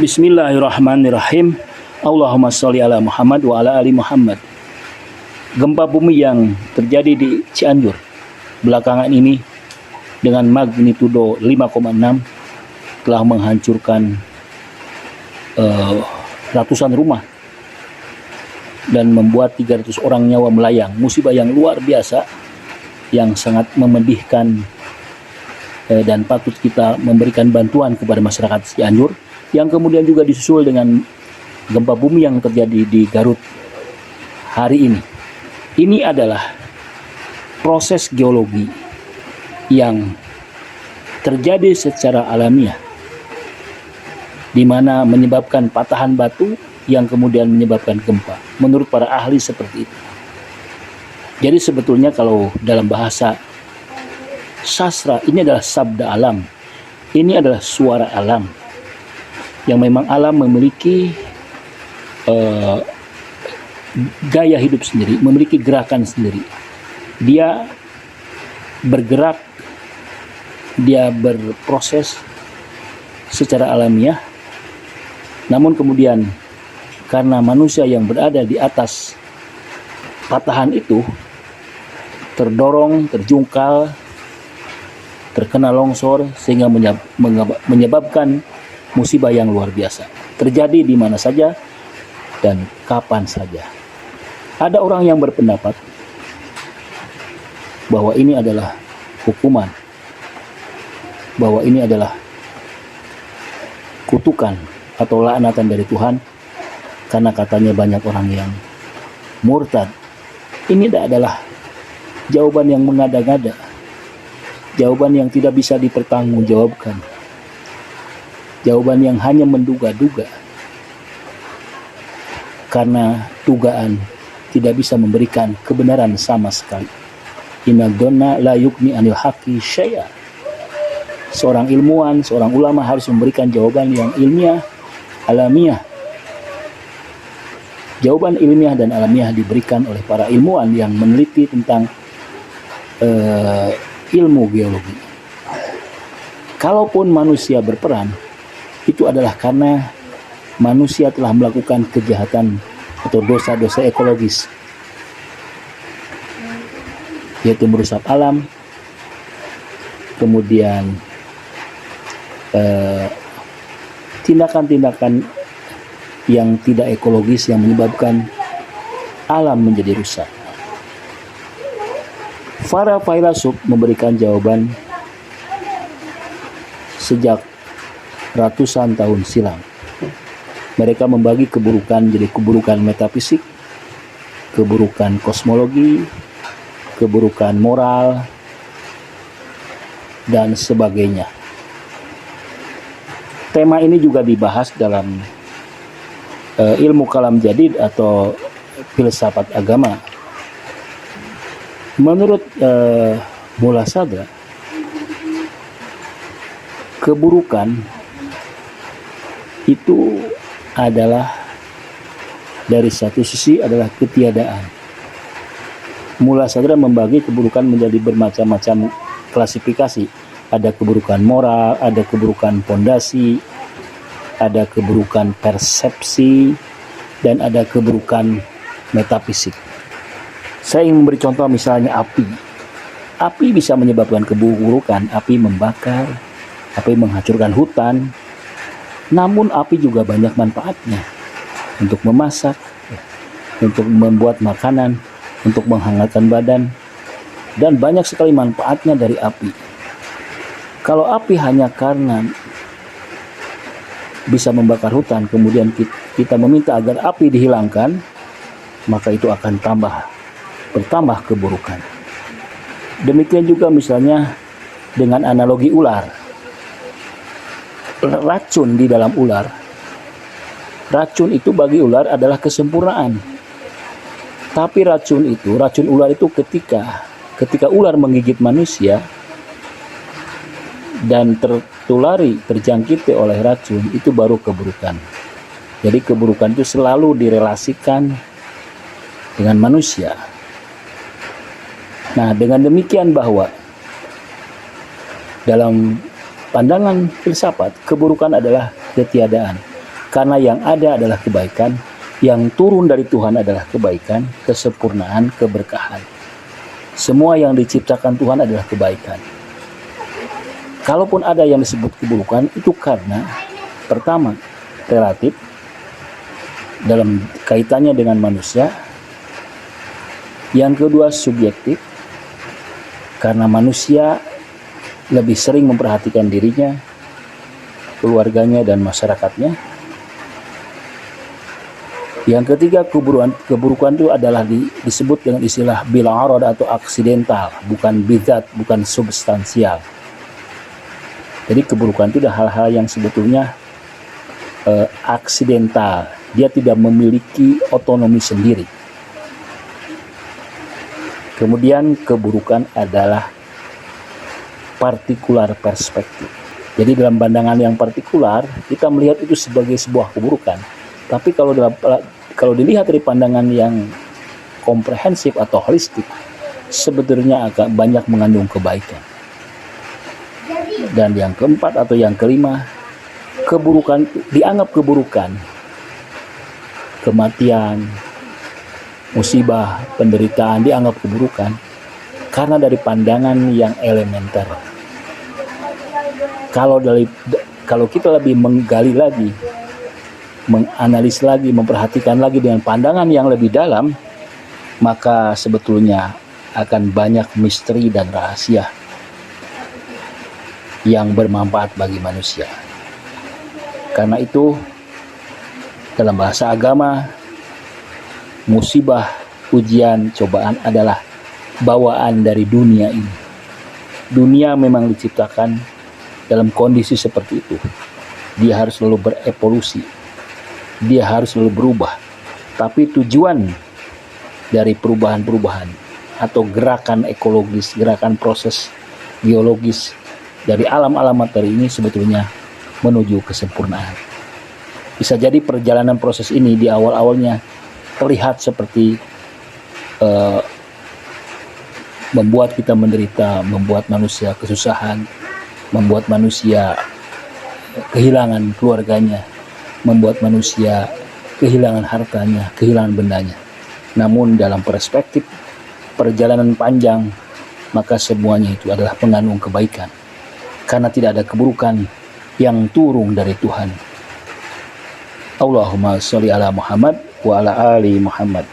Bismillahirrahmanirrahim. Allahumma sholli ala Muhammad wa ala ali Muhammad. Gempa bumi yang terjadi di Cianjur belakangan ini dengan magnitudo 5,6 telah menghancurkan ratusan rumah dan membuat 300 orang nyawa melayang. Musibah yang luar biasa yang sangat memedihkan, dan patut kita memberikan bantuan kepada masyarakat Cianjur, yang kemudian juga disusul dengan gempa bumi yang terjadi di Garut hari ini. Ini adalah proses geologi yang terjadi secara alamiah, di mana menyebabkan patahan batu yang kemudian menyebabkan gempa. Menurut para ahli seperti itu. Jadi sebetulnya kalau dalam bahasa sastra, ini adalah sabda alam. Ini adalah suara alam, yang memang alam memiliki gaya hidup sendiri, memiliki gerakan sendiri. Dia bergerak, dia berproses secara alamiah. Namun kemudian karena manusia yang berada di atas patahan itu terdorong, terjungkal, terkena longsor, sehingga menyebabkan musibah yang luar biasa. Terjadi di mana saja dan kapan saja. Ada orang yang berpendapat bahwa ini adalah hukuman, bahwa ini adalah kutukan atau laknatan dari Tuhan, karena katanya banyak orang yang murtad. Ini adalah jawaban yang mengada-ngada, jawaban yang tidak bisa dipertanggungjawabkan, jawaban yang hanya menduga-duga, karena dugaan tidak bisa memberikan kebenaran sama sekali. Inna dhanna la yughni anil haqqi syai'a. Seorang ilmuwan, seorang ulama harus memberikan jawaban yang ilmiah, alamiah. Jawaban ilmiah dan alamiah diberikan oleh para ilmuwan yang meneliti tentang ilmu geologi. Kalaupun manusia berperan, itu adalah karena manusia telah melakukan kejahatan atau dosa-dosa ekologis, yaitu merusak alam, kemudian tindakan-tindakan yang tidak ekologis yang menyebabkan alam menjadi rusak. Para filsuf memberikan jawaban sejak ratusan tahun silam. Mereka membagi keburukan jadi keburukan metafisik, keburukan kosmologi, keburukan moral, dan sebagainya. Tema ini juga dibahas dalam ilmu kalam jadid atau filsafat agama. Menurut Mullah Sadra, keburukan itu adalah dari satu sisi adalah ketiadaan. Mullah Sadra membagi keburukan menjadi bermacam-macam klasifikasi. Ada keburukan moral, ada keburukan pondasi, ada keburukan persepsi, dan ada keburukan metafisik. Saya ingin memberi contoh misalnya api. Api bisa menyebabkan keburukan, api membakar, api menghancurkan hutan. Namun api juga banyak manfaatnya, untuk memasak, untuk membuat makanan, untuk menghangatkan badan, dan banyak sekali manfaatnya dari api. Kalau api hanya karena bisa membakar hutan, kemudian kita meminta agar api dihilangkan, maka itu akan bertambah keburukan. Demikian juga misalnya dengan analogi ular. Racun di dalam ular. Racun itu bagi ular adalah kesempurnaan. Tapi racun ular itu ketika ular menggigit manusia dan terjangkiti oleh racun, itu baru keburukan. Jadi keburukan itu selalu direlasikan dengan manusia. Nah, dengan demikian bahwa dalam pandangan filsafat, keburukan adalah ketiadaan. Karena yang ada adalah kebaikan, yang turun dari Tuhan adalah kebaikan, kesempurnaan, keberkahan. Semua yang diciptakan Tuhan adalah kebaikan. Kalaupun ada yang disebut keburukan, itu karena pertama, relatif dalam kaitannya dengan manusia. Yang kedua, subjektif, karena manusia lebih sering memperhatikan dirinya, keluarganya, dan masyarakatnya. Yang ketiga, keburukan itu adalah disebut dengan istilah bil arad atau aksidental, bukan bidzat, bukan substansial. Jadi keburukan itu adalah hal-hal yang sebetulnya aksidental, dia tidak memiliki otonomi sendiri. Kemudian keburukan adalah partikular perspektif. Jadi dalam pandangan yang partikular, kita melihat itu sebagai sebuah keburukan. Tapi kalau dilihat dari pandangan yang komprehensif atau holistik, sebetulnya agak banyak mengandung kebaikan. Dan yang keempat atau yang kelima, keburukan dianggap keburukan, kematian, musibah, penderitaan dianggap keburukan karena dari pandangan yang elementer. Kalau kita lebih menggali lagi, menganalisis lagi, memperhatikan lagi dengan pandangan yang lebih dalam, maka sebetulnya akan banyak misteri dan rahasia yang bermanfaat bagi manusia. Karena itu, dalam bahasa agama, musibah, ujian, cobaan adalah bawaan dari dunia ini. Dunia memang diciptakan dalam kondisi seperti itu. Dia harus selalu berevolusi. Dia harus selalu berubah. Tapi tujuan dari perubahan-perubahan atau gerakan ekologis, gerakan proses geologis dari alam-alam materi ini sebetulnya menuju kesempurnaan. Bisa jadi perjalanan proses ini di awal-awalnya terlihat seperti membuat kita menderita, membuat manusia kesusahan, membuat manusia kehilangan keluarganya, membuat manusia kehilangan hartanya, kehilangan bendanya. Namun dalam perspektif perjalanan panjang, maka semuanya itu adalah pengandung kebaikan. Karena tidak ada keburukan yang turun dari Tuhan. Allahumma sholli ala Muhammad wa ala ali Muhammad.